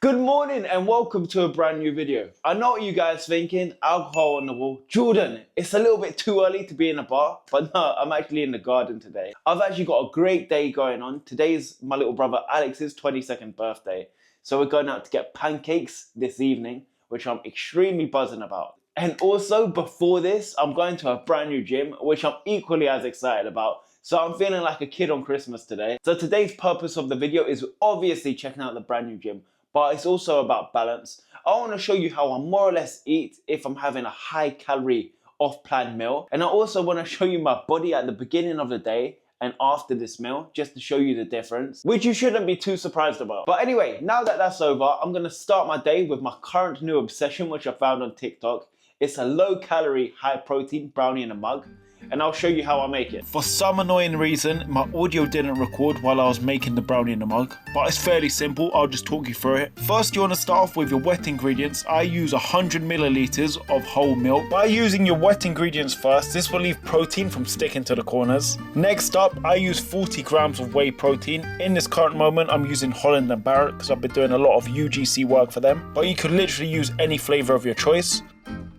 Good morning and welcome to a brand new video. I know what you guys thinking, alcohol on the wall. Jordan, it's a little bit too early to be in a bar, but no, I'm actually in the garden today. I've actually got a great day going on. Today's my little brother Alex's 22nd birthday. So we're going out to get pancakes this evening, which I'm extremely buzzing about. And also before this, I'm going to a brand new gym, which I'm equally as excited about. So I'm feeling like a kid on Christmas today. So today's purpose of the video is obviously checking out the brand new gym, but it's also about balance. I want to show you how I more or less eat if I'm having a high calorie off-plan meal. And I also want to show you my body at the beginning of the day and after this meal, just to show you the difference, which you shouldn't be too surprised about. But anyway, now that that's over, I'm going to start my day with my current new obsession, which I found on TikTok. It's a low calorie, high protein brownie in a mug. And I'll show you how I make it. For some annoying reason, my audio didn't record while I was making the brownie in the mug, but it's fairly simple. I'll just talk you through it. First, you want to start off with your wet ingredients. I use 100 milliliters of whole milk. By using your wet ingredients first, this will leave protein from sticking to the corners. Next up, I use 40 grams of whey protein. In this current moment, I'm using Holland & Barrett because I've been doing a lot of UGC work for them, but you could literally use any flavor of your choice.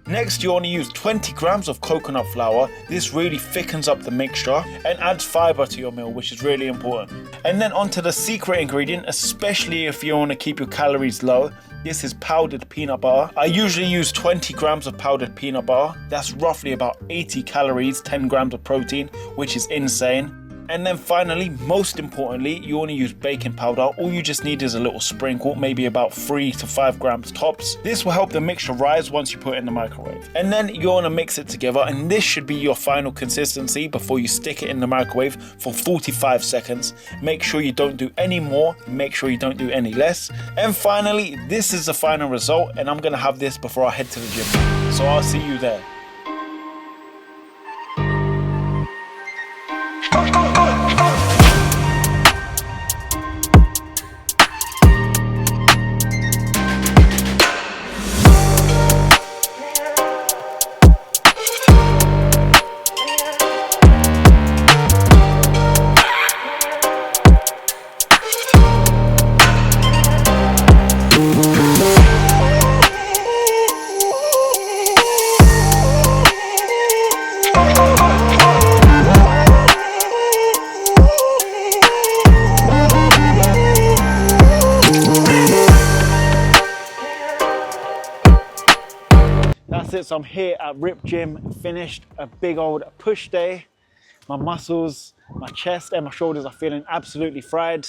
Next, you want to use 20 grams of coconut flour. This really thickens up the mixture and adds fiber to your meal, which is really important. And then onto the secret ingredient, especially if you want to keep your calories low. This is powdered peanut butter. I usually use 20 grams of powdered peanut butter. That's roughly about 80 calories, 10 grams of protein, which is insane. And then finally, most importantly, you want to use baking powder. All you just need is a little sprinkle, maybe about 3 to 5 grams tops. This will help the mixture rise once you put it in the microwave. And then you want to mix it together, and this should be your final consistency before you stick it in the microwave for 45 seconds. Make sure you don't do any more, make sure you don't do any less. And finally, this is the final result, and I'm going to have this before I head to the gym. So I'll see you there. That's it, so I'm here at Rip Gym, finished a big old push day. My muscles, my chest and my shoulders are feeling absolutely fried.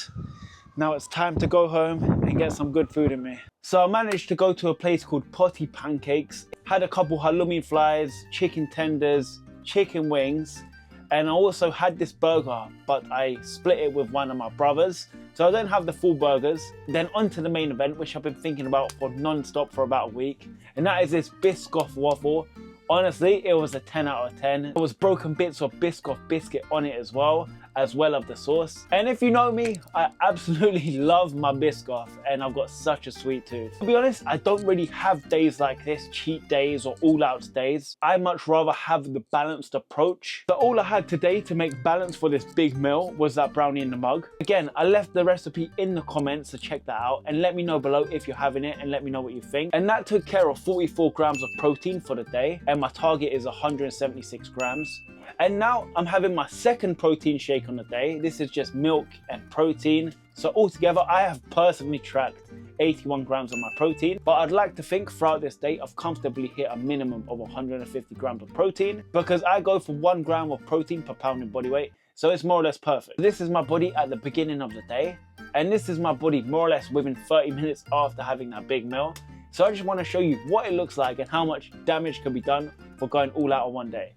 Now it's time to go home and get some good food in me. So I managed to go to a place called Potty Pancakes. Had a couple halloumi fries, chicken tenders, chicken wings, and I also had this burger, but I split it with one of my brothers. So I don't have the full burgers. Then on to the main event, which I've been thinking about for non-stop for about a week. And that is this Biscoff waffle. Honestly, it was a 10 out of 10. There was broken bits of Biscoff biscuit on it as well as the sauce. And if you know me, I absolutely love my Biscoff, and I've got such a sweet tooth. To be honest, I don't really have days like this, cheat days or all-out days. I much rather have the balanced approach. So all I had today to make balance for this big meal was that brownie in the mug. Again, I left the recipe in the comments, so check that out and let me know below if you're having it and let me know what you think. And that took care of 44 grams of protein for the day, and my target is 176 grams. And now I'm having my second protein shake on the day. This is just milk and protein. So altogether, I have personally tracked 81 grams of my protein, but I'd like to think throughout this day I've comfortably hit a minimum of 150 grams of protein, because I go for 1 gram of protein per pound in body weight. So it's more or less perfect. This is my body at the beginning of the day, and this is my body more or less within 30 minutes after having that big meal. So I just want to show you what it looks like and how much damage can be done for going all out on one day.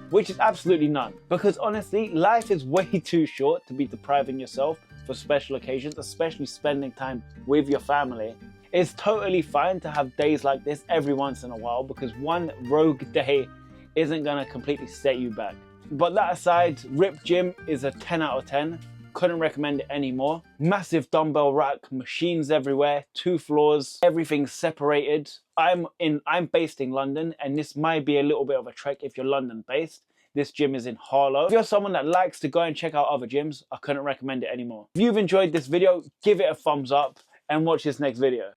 Which is absolutely none. Because honestly, life is way too short to be depriving yourself for special occasions, especially spending time with your family. It's totally fine to have days like this every once in a while, because one rogue day isn't gonna completely set you back. But that aside, Rip Gym is a 10 out of 10. Couldn't recommend it anymore. Massive dumbbell rack, machines everywhere, 2 floors, everything's separated. I'm based in London, and this might be a little bit of a trek if you're London based. This gym is in Harlow. If you're someone that likes to go and check out other gyms, I couldn't recommend it anymore. If you've enjoyed this video, give it a thumbs up and watch this next video.